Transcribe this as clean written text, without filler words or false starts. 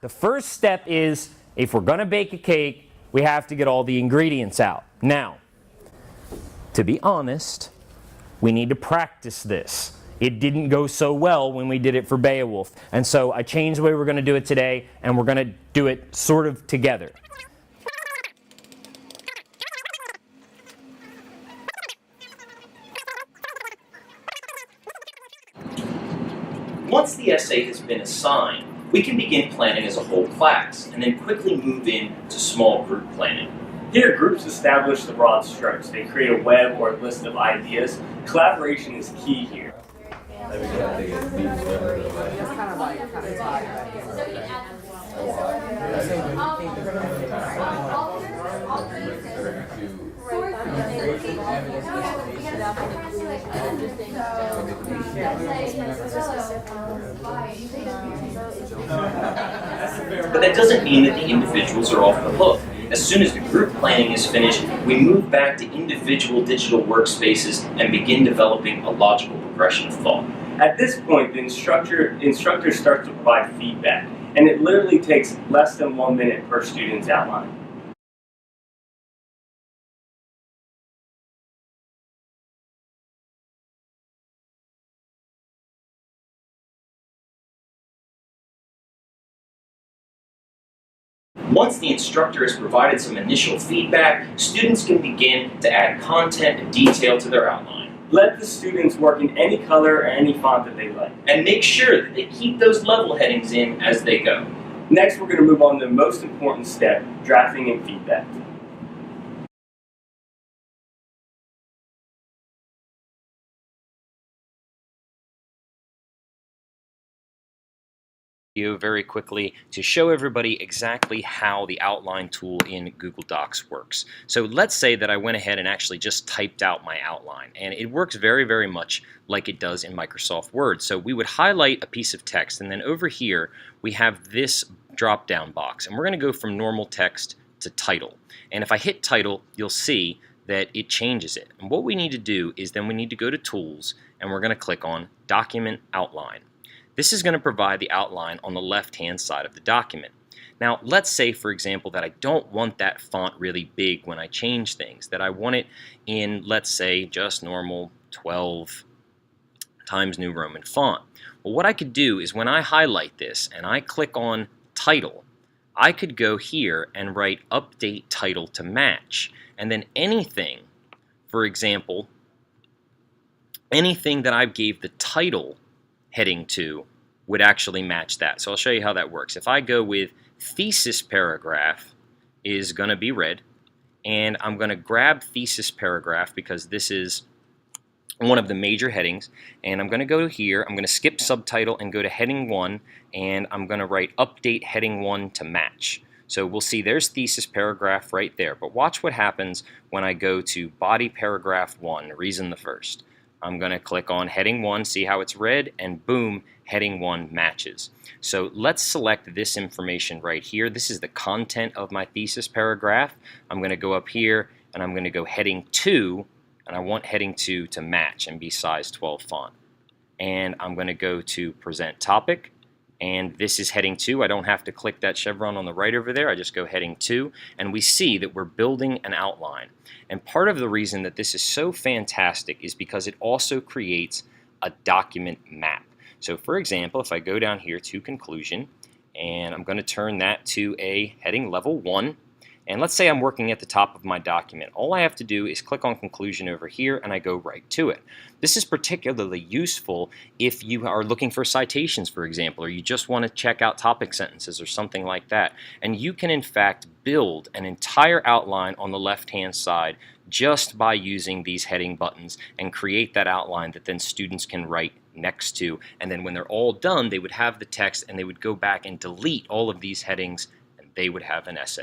The first step is, if we're going to bake a cake, we have to get all the ingredients out. Now, to be honest, we need to practice this. It didn't go so well when we did it for Beowulf, and so I changed the way we're going to do it today, and we're going to do it sort of together. Once the essay has been assigned, we can begin planning as a whole class, and then quickly move into small group planning. Here, groups establish the broad strokes. They create a web or a list of ideas. Collaboration is key here. But that doesn't mean that the individuals are off the hook. As soon as the group planning is finished, we move back to individual digital workspaces and begin developing a logical progression of thought. At this point, the instructor starts to provide feedback, and it literally takes less than 1 minute per student's outline. Once the instructor has provided some initial feedback, students can begin to add content and detail to their outline. Let the students work in any color or any font that they like. And make sure that they keep those level headings in as they go. Next, we're going to move on to the most important step, drafting and feedback. Very quickly to show everybody exactly how the outline tool in Google Docs works. So let's say that I went ahead and actually just typed out my outline, and it works very, very much like it does in Microsoft Word. So we would highlight a piece of text, and then over here we have this drop-down box, and we're going to go from normal text to title. And if I hit title, you'll see that it changes it. And what we need to do is then we need to go to Tools, and we're going to click on Document Outline. This is going to provide the outline on the left-hand side of the document. Now, let's say, for example, that I don't want that font really big when I change things, that I want it in, let's say, just normal 12 Times New Roman font. Well, what I could do is when I highlight this and I click on Title, I could go here and write Update Title to Match, and then anything, for example, anything that I gave the title heading to would actually match that. So I'll show you how that works. If I go with thesis paragraph is going to be red, and I'm going to grab thesis paragraph because this is one of the major headings, and I'm going to go here, I'm going to skip subtitle and go to heading 1, and I'm going to write update heading 1 to match. So we'll see there's thesis paragraph right there, but watch what happens when I go to body paragraph 1, reason the first. I'm going to click on heading 1, see how it's red, and boom, heading 1 matches. So let's select this information right here. This is the content of my thesis paragraph. I'm going to go up here and I'm going to go heading 2, and I want heading 2 to match and be size 12 font. And I'm going to go to present topic, and this is heading 2. I don't have to click that chevron on the right over there. I just go heading 2, and we see that we're building an outline. And part of the reason that this is so fantastic is because it also creates a document map. So for example, if I go down here to conclusion, and I'm going to turn that to a heading level 1, and let's say I'm working at the top of my document. All I have to do is click on conclusion over here, and I go right to it. This is particularly useful if you are looking for citations, for example, or you just want to check out topic sentences or something like that. And you can, in fact, build an entire outline on the left-hand side just by using these heading buttons and create that outline that then students can write next to. And then when they're all done, they would have the text, and they would go back and delete all of these headings, and they would have an essay.